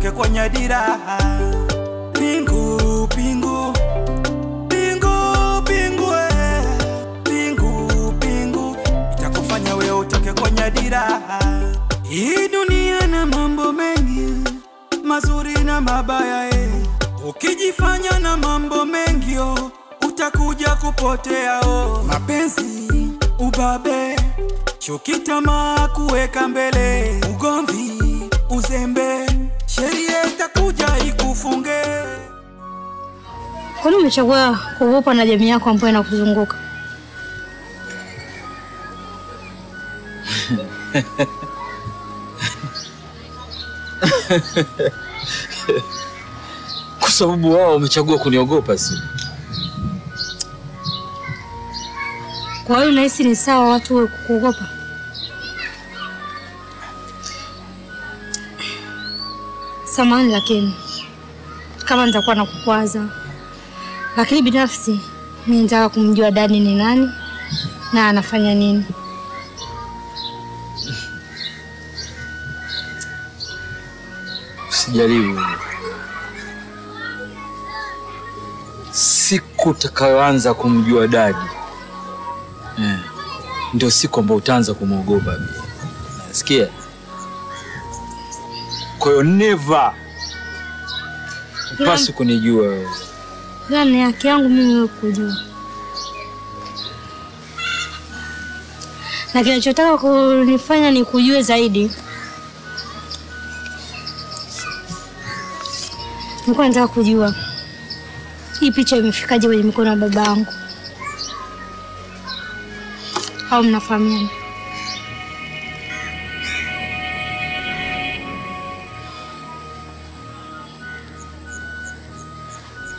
utoke kwenye dira. Pingu, pingu, pingu, pingu, pingu, pingu, itakufanya wewe utoke kwenye dira. Hii dunia na mambo mengi, mazuri na mabaya ukijifanya na mambo mengi utakuja kupotea Mapenzi, ubabe, chuki, tamaa kuweka mbele, ugomvi, uzembe, sheria itakuja ikufunge. Kwa nini umechagua kuogopa na jamii yako ambayo inakuzunguka? Kwa sababu wao wamechagua kuniogopa si. Kwa hiyo unahisi ni sawa watu wewe kuogopa? Samahani lakini kama nitakuwa nakukwaza. Lakini binafsi mimi nataka kumjua Dani ni nani na anafanya nini. Sijaribu. Siku utakayoanza kumjua Dadi, ndio siku ambayo utaanza kumuogopa. Nasikia? Kwa hiyo never upasi kunijua wewe. Gani haki yangu mimi wewe kujua. Na kinachotaka kunifanya ni kujue zaidi. Nilikuwa nataka kujua hii picha imefikaje kwenye mikono ya babangu. Au mnafahamiana?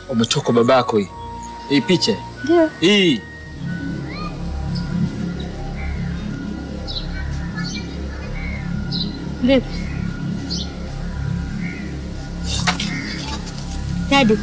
Umetoka babako hii. Hii picha? Ndio. Hii. Vipi? Dadi.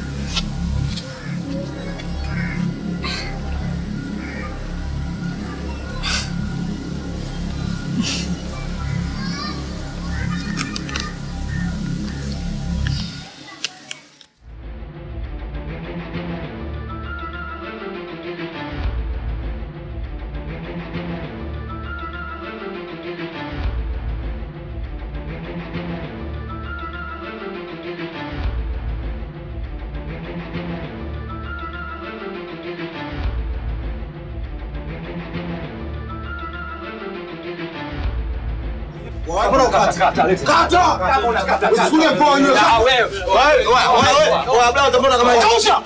Usifunge ponyo. Wewe brother mbona kama tosha?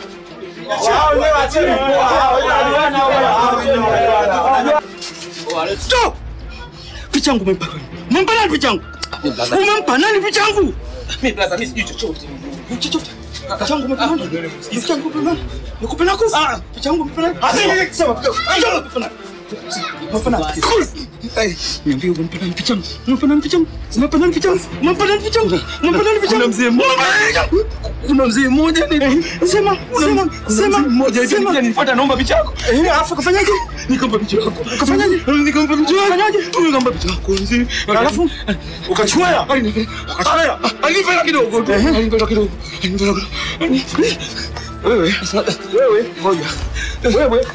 Wewe acheni stop. Picha yangu umempa. Umempa nani picha yangu? Umempa nani picha yangu? Mimi brother mimi sijui chochote. Chochote. Picha yangu umempa nani? Picha yangu umempa nani? Nikupe nako? Picha yangu umempa nani? Sema. Mfana. Niambie umempa nani picha yangu? Umempa nani picha yangu? Umempa nani picha yangu? Umempa nani picha yangu? Umempa nani picha yangu? Kuna mzee mmoja. Kuna mzee mmoja nini? Sema mmoja hivi nilifuata naomba picha yako. Alafu kafanyaje? Nikampa picha yako. Kafanyaje? Nikampa picha yako. Kafanyaje? Nikampa picha yako nzi. Alafu ukachukua. Ukachukua. Alinipa kidogo tu. Alinipa kidogo. Wewe ngoja. Wewe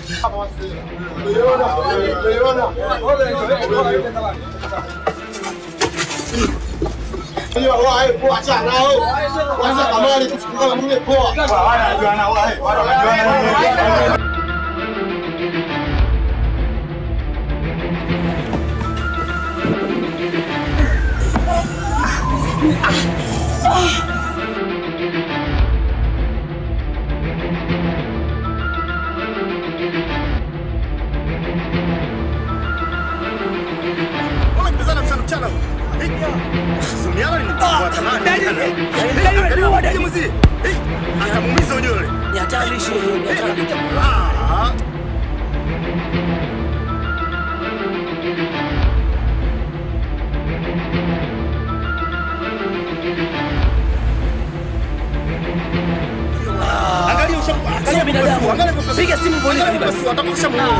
piga simu polisi basi.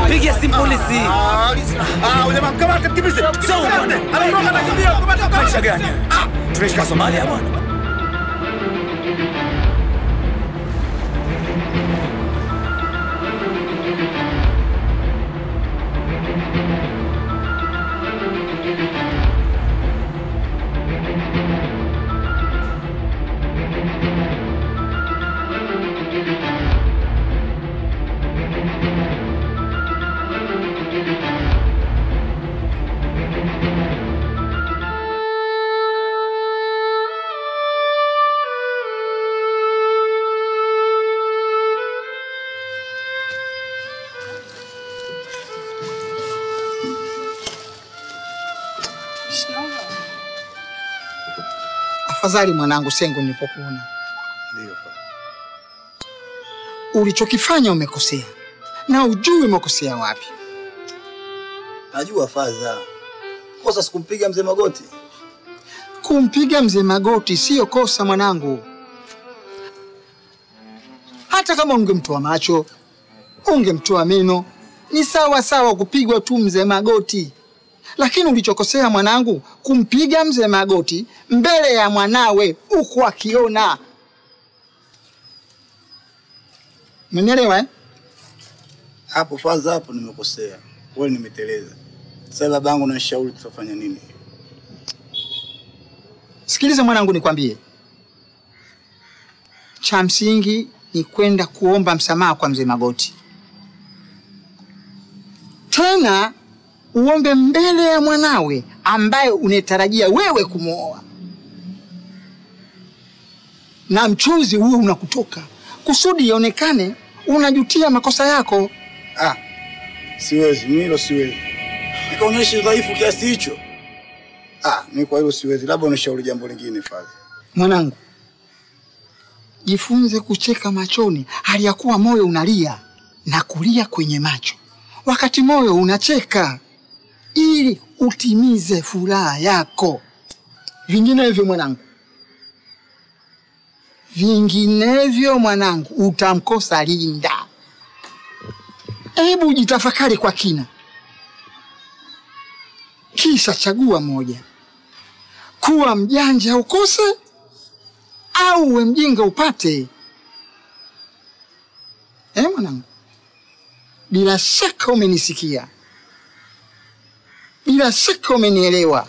Piga simu polisi. Ujamaa kama kimbize. Sawa bwana. Anaondoka anakimbia. Maisha gani? Tunaishi Somalia bwana. Afadhali mwanangu Sengo nilipokuona. Ndio. Ulichokifanya umekosea. Na ujui umekosea wapi. Najua Faza. Kosa sikumpiga mzee Magoti. Kumpiga mzee Magoti sio kosa mwanangu. Hata kama ungemtoa macho, ungemtoa meno, ni sawa sawa kupigwa tu mzee Magoti. Lakini ulichokosea mwanangu, kumpiga mzee Magoti mbele ya mwanawe huku akiona. Umenielewa eh? Hapo Faza, hapo nimekosea. Wewe nimeteleza. Sasa babangu ananishauri tutafanya nini? Sikiliza mwanangu nikwambie. Cha msingi ni kwenda kuomba msamaha kwa mzee Magoti. Tena uombe mbele ya mwanawe ambaye unetarajia wewe kumuoa. Na mchuzi huo unakutoka kusudi ionekane unajutia makosa yako. Siwezi, mimi hilo siwezi. Nikaonyesha udhaifu kiasi hicho. Mimi kwa hilo siwezi. Labda unishauri jambo lingine Faza. Mwanangu, jifunze kucheka machoni hali ya kuwa moyo unalia na kulia kwenye macho wakati moyo unacheka ili utimize furaha yako. Vinginevyo mwanangu utamkosa Linda. Hebu jitafakari kwa kina. Kisha chagua moja. Kuwa mjanja ukose au uwe mjinga upate. Mwanangu? Bila shaka umenisikia. Bila shaka umenielewa.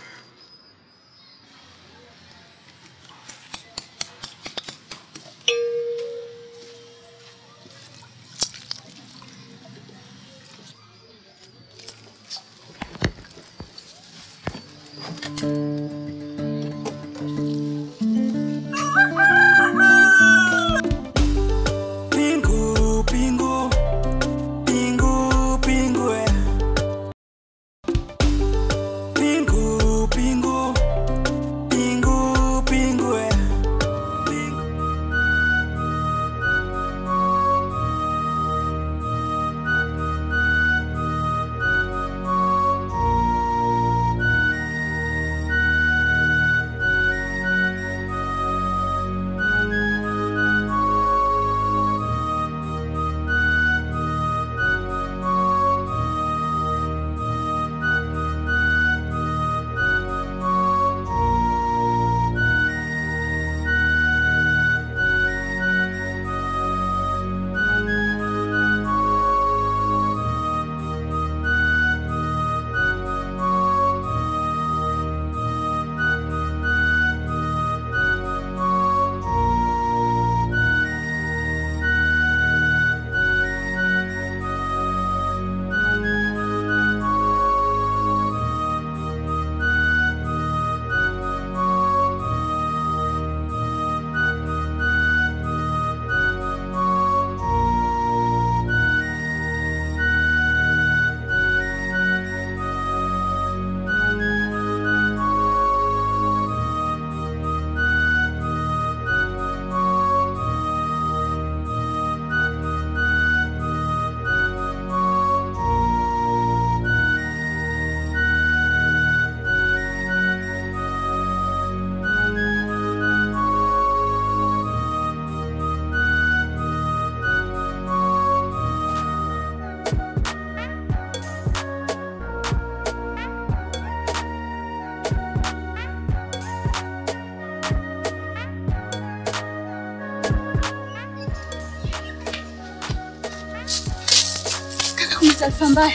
taarifa mbaya.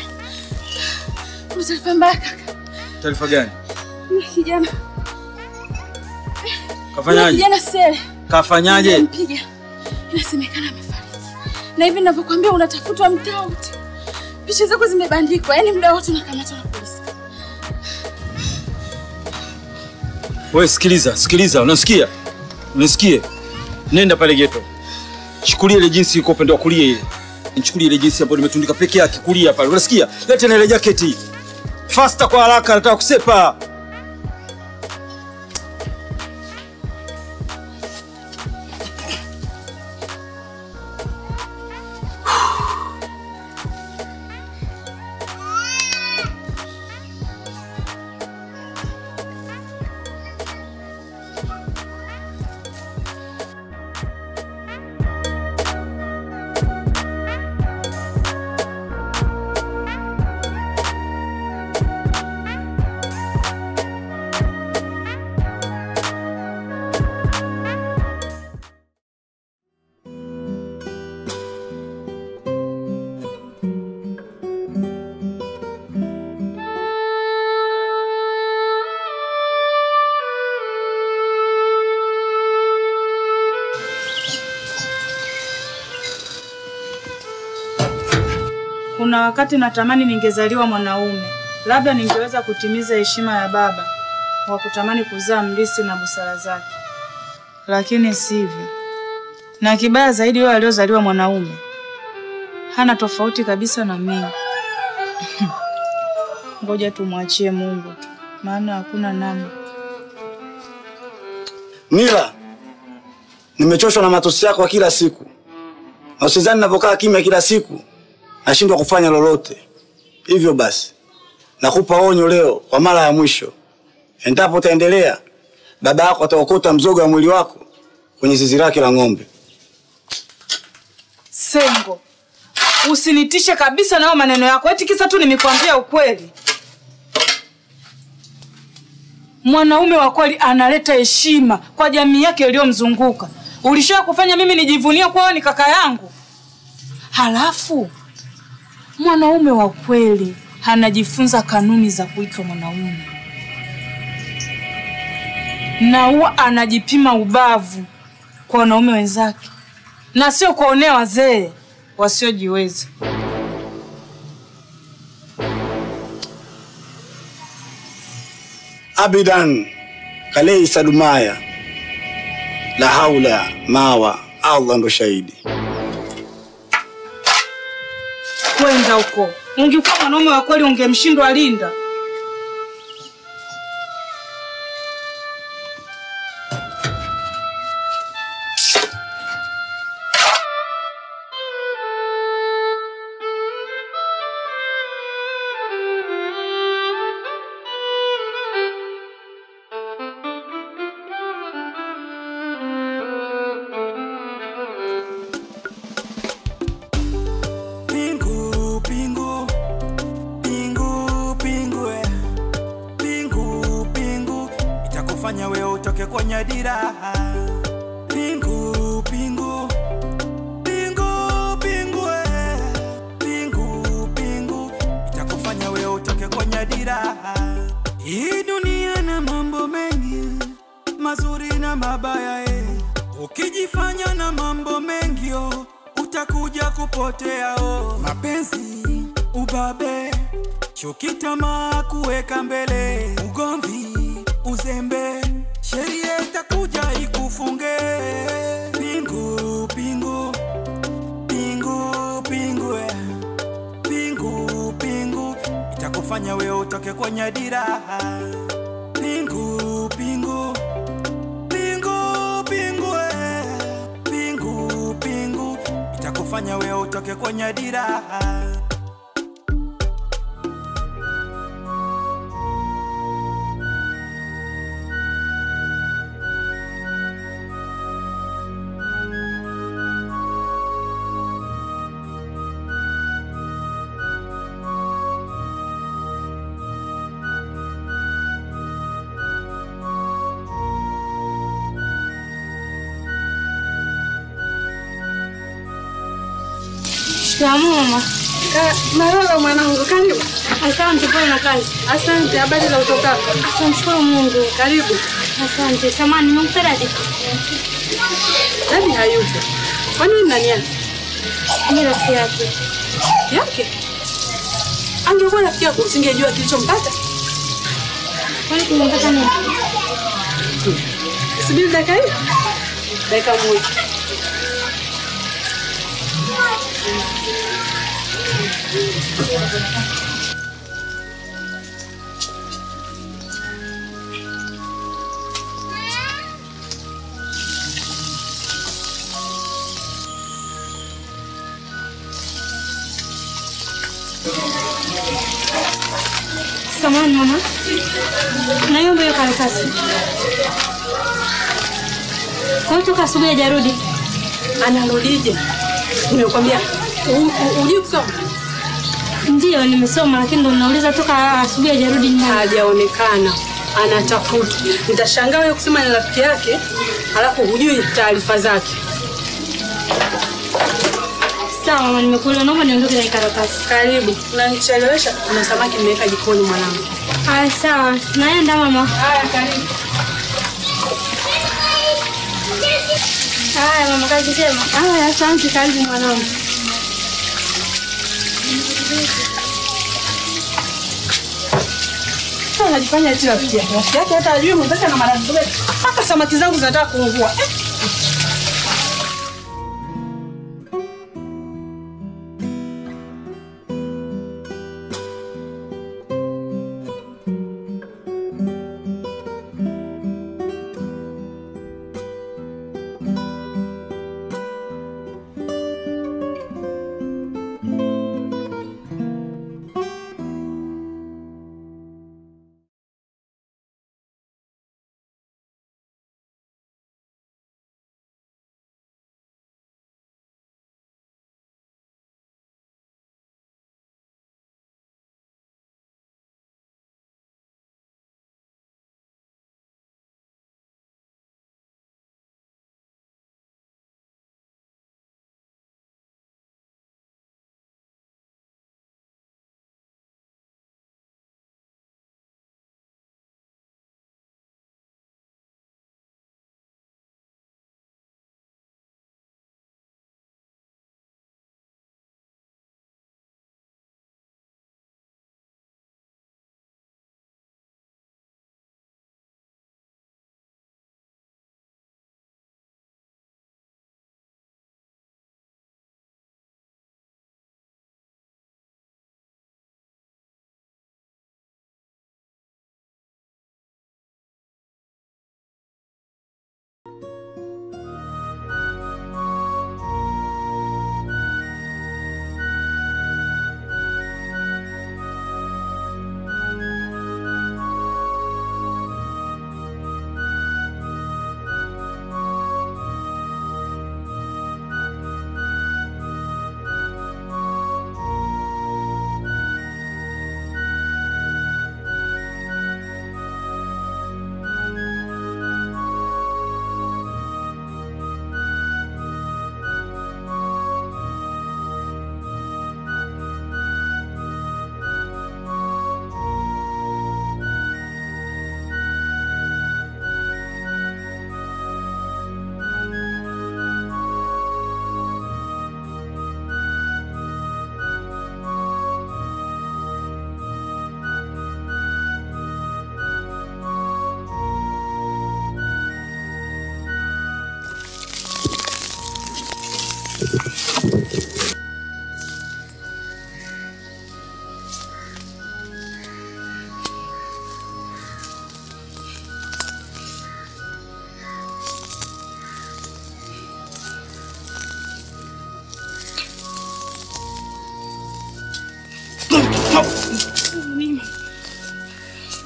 Kuna taarifa mbaya kaka. Taarifa gani? Kijana. Kafanyaje? Kijana Sele. Kafanyaje? Mpiga. Inasemekana amefariki. Na hivi ninavyokuambia unatafutwa mtaa wote. Picha zako zimebandikwa, yani muda wote unakamatwa na polisi. Wewe sikiliza, unasikia? Unisikie? Nenda pale ghetto. Chukulia ile jinsi iko upande wa kulia ile. Nichukulie ile jinsi ambayo nimetundika peke yake kulia pale. Unasikia? Leta na ile jaketi. Faster kwa haraka, nataka kusepa. Kuna wakati natamani ningezaliwa mwanaume. Labda ningeweza kutimiza heshima ya baba wa kutamani kuzaa mrithi na busara zake. Lakini sivyo. Na kibaya zaidi yule aliozaliwa mwanaume hana tofauti kabisa na mimi. Ngoja tumwachie Mungu, maana hakuna namna. Mila, nimechoshwa na matusi yako kila siku. Na usizani ninapokaa kimya kila siku nashindwa kufanya lolote. Hivyo basi, nakupa onyo leo kwa mara ya mwisho. Endapo utaendelea, baba yako ataokota mzoga wa mwili wako kwenye zizi lake la ng'ombe. Sengo, usinitishe kabisa na maneno yako. Eti kisa tu nimekwambia ukweli. Mwanaume wa kweli analeta heshima kwa jamii yake iliyomzunguka. Ulishawahi kufanya mimi nijivunie kwa wewe ni kaka yangu? Halafu mwanaume wa kweli anajifunza kanuni za kuitwa mwanaume. Na huwa anajipima ubavu kwa wanaume wenzake. Na sio kuonea wazee wasiojiweza. Abidan kalei sadumaya la haula mawa Allah ndo shahidi. Kwenda huko. Ungekuwa mwanaume wa kweli ungemshindwa Linda. Fanya wewe utoke kwenye dira. Pingu, pingu, pingu, pingu, pingu, pingu, itakufanya wewe utoke kwenye dira. Hii dunia na mambo mengi, mazuri na mabaya. Ukijifanya na mambo mengi, utakuja kupotea. Mapenzi, ubabe, chuki, tamaa kuweka mbele, ugomvi, uzembe, sheria itakuja ikufunge. Pingu, pingu, pingu, pingu, pingu, pingu, itakufanya wewe utoke kwenye dira. Pingu, pingu, pingu, pingu, pingu, pingu, itakufanya wewe utoke kwenye dira. Shikamoo mama. Malolo mwanangu, karibu. Asante kwa na kazi. Asante, habari za utokako? Tunamshukuru Mungu. Karibu. Asante. Samahani, nimekupeleka. Dadi hayupo. Kwani ni nani yake? Ni rafiki yake. Yake? Angekuwa rafiki yako usingejua kilichompata. Kwani kumpata nini? Subiri dakika hii. Dakika moja. Samahani mama. Naomba hiyo karatasi. Kwa toka asubuhi hajarudi. Anarudije? Nimekwambia ujui kusoma? Ndio nimesoma lakini ndo nauliza toka asubuhi hajarudi nyumbani. Hajaonekana. Anatafuta. Nitashangaa wewe kusema ni rafiki yake, alafu hujui taarifa zake. Sawa mama, nimekuelewa. Naomba niondoke na karatasi. Karibu. Unanichelewesha. Kuna samaki nimeweka jikoni mwanangu. Haya sawa. Naenda mama. Haya karibu. Haya mama, kazi njema. Haya asante, karibu mwanangu. Anajifanya eti rafiki yake. Rafiki yake hata ajui mwenzake na marafiki wake. Mpaka samaki zangu zinataka kuungua.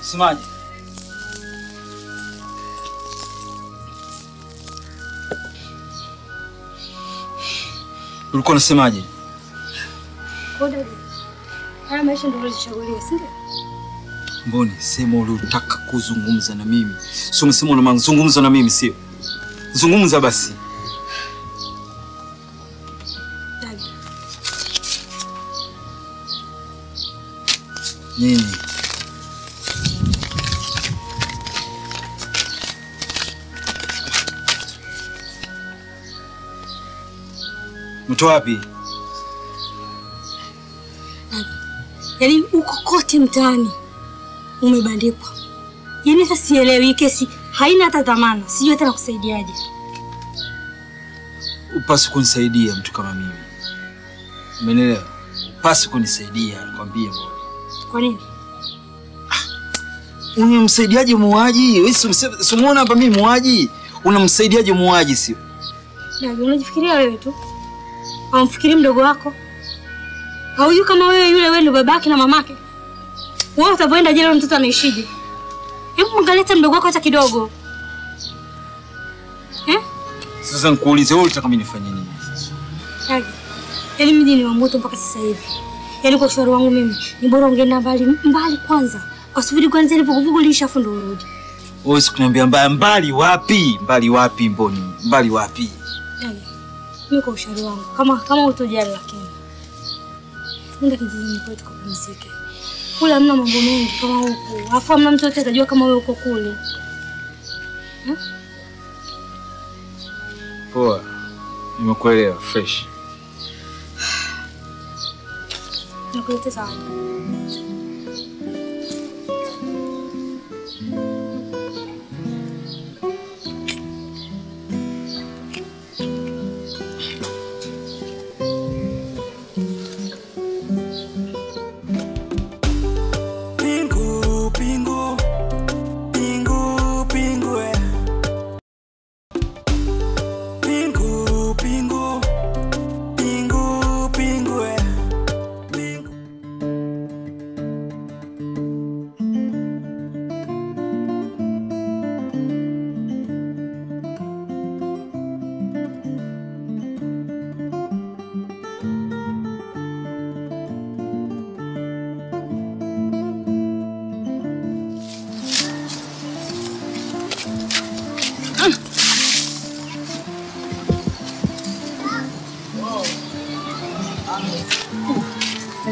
Semaje? Ulikuwa unasemaje? Koda. Haya maisha ndio ulichagulia, si ndio? Mboni, sema ulitaka kuzungumza na mimi. Sio umesema una mazungumzo na mimi, sio? Zungumza basi. Nini? Mtu wapi? Yaani uko kote mtaani umebandikwa. Yaani sasa sielewi kesi haina hata dhamana. Sijui hata nakusaidiaje. Upasi kunisaidia mtu kama mimi. Umeelewa? Upasi kunisaidia, nakwambia mbona. Kwa nini? Unamsaidiaje muuaji? Wewe si muone hapa mimi muuaji. Unamsaidiaje muuaji sio? Ndio unajifikiria wewe tu. Haumfikiri mdogo wako? Haujui kama wewe ndo babake na mamake? Wewe utapoenda jela mtoto anaishije? Hebu mwangalie mdogo wako hata kidogo. Sasa nikuulize wewe unataka mimi nifanye nini? Yaani mimi ni moto mpaka sasa hivi. Yaani kwa ushauri wangu mimi ni bora ungeenda mbali kwanza. Usubiri kwanza nilipokuvuga lishafu ndo urudi. Wewe sikuniambia mbali wapi? Mbali wapi mboni? Mbali wapi? Mimi kwa ushauri wangu kama utojali lakini. Nenda kijijini kwetu kupumzike. Kule hamna mambo mengi kama huko. Alafu hamna mtu yote atajua kama wewe uko kule. Poa. Nimekuelewa fresh. Nakuletea sawa.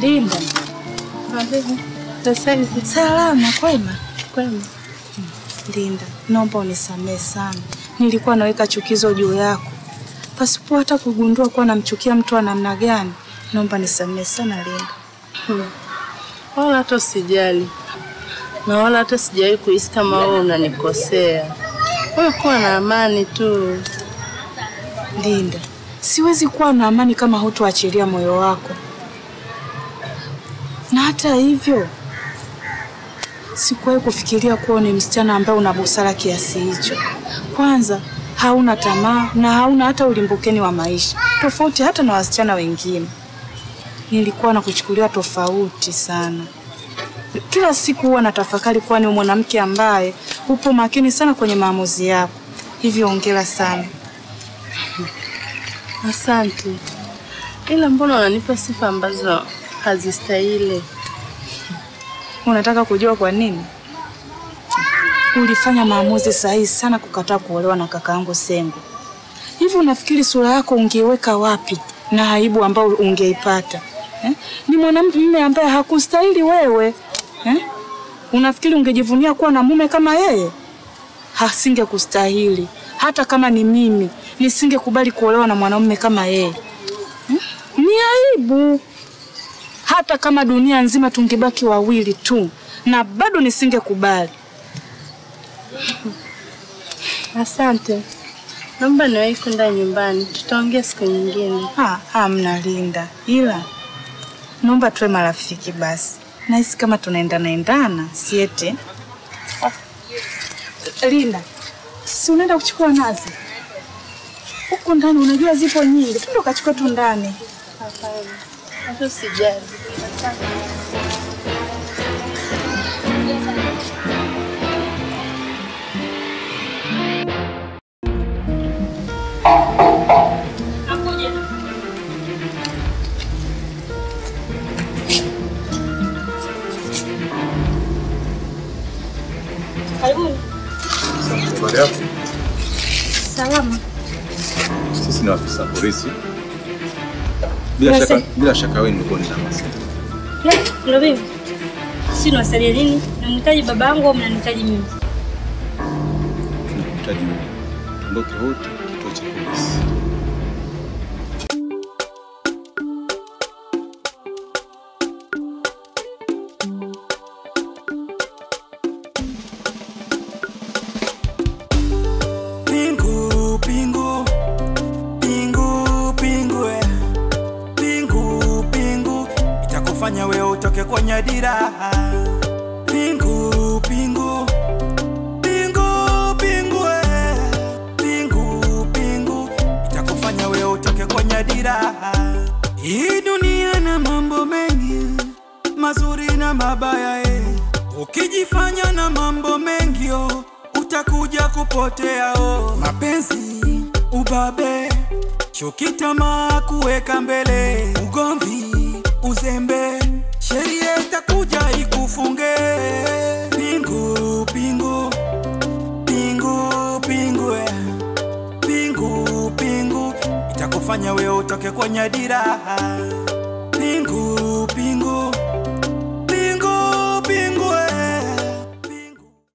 Linda. Sasa salama kwema? Kwema. Linda, naomba unisamehe sana. Nilikuwa naweka chukizo juu yako. Pasipo hata kugundua kuwa namchukia mtu wa namna gani. Naomba nisamehe sana Linda. Wala hata usijali. Na wala hata sijawahi kuhisi kama wewe unanikosea. Wewe kuwa na amani tu. Linda, siwezi kuwa na amani kama hutoachilia moyo wako. Na hata hivyo, sikuwahi kufikiria kuwa ni msichana ambaye una busara kiasi hicho. Kwanza, hauna tamaa na hauna hata ulimbukeni wa maisha. Tofauti hata na wasichana wengine. Nilikuwa nakuchukulia tofauti sana. Kila siku huwa natafakari kuwa ni mwanamke ambaye upo makini sana kwenye maamuzi yako. Hivyo hongera sana. Asante. Ila mbona unanipa sifa ambazo hazistahili? Unataka kujua kwa nini? Ulifanya maamuzi sahihi sana kukataa kuolewa na kakaangu Sengo. Hivi unafikiri sura yako ungeiweka wapi na aibu ambayo ungeipata? Ni mwanamume ambaye hakustahili wewe. Unafikiri ungejivunia kuwa na mume kama yeye? Hasingekustahili. Hata kama ni mimi, nisingekubali kuolewa na mwanamume kama yeye. Ni aibu. Hata kama dunia nzima tungebaki wawili tu, na bado nisingekubali. Asante. Naomba niwahi kwenda nyumbani. Tutaongea siku nyingine. Hamna Linda. Ila naomba tuwe marafiki basi. Nahisi kama tunaendana, siete. Linda, si unaenda kuchukua nazi? Huko ndani unajua zipo nyingi. Twende ukachukua tu ndani. Hapana. Hata usijali. Karibuni. Habari yako? Salama. Sisi ni afisa polisi. Bila shaka wewe ndio ni Damas. Ndio vipi? Si niwasaidie nini? Namhitaji babangu au mnanihitaji mimi? Tunahitaji wewe. Ondoke wote kituo cha polisi. Pingu, pingu, pingu, pingu, pingu, pingu, itakufanya wewe utoke kwenye dira. Pingu, pingu, pingu, pingu, pingu, pingu, itakufanya wewe utoke kwenye dira. Hii dunia na mambo mengi, mazuri na mabaya ukijifanya na mambo mengi utakuja kupotea Mapenzi, ubabe, chuki, tamaa kuweka mbele, ugomvi, uzembe, sheria itakuja ikufunge. Pingu, pingu, pingu, pingu, pingu, pingu, itakufanya wewe utoke kwenye dira. Pingu, pingu,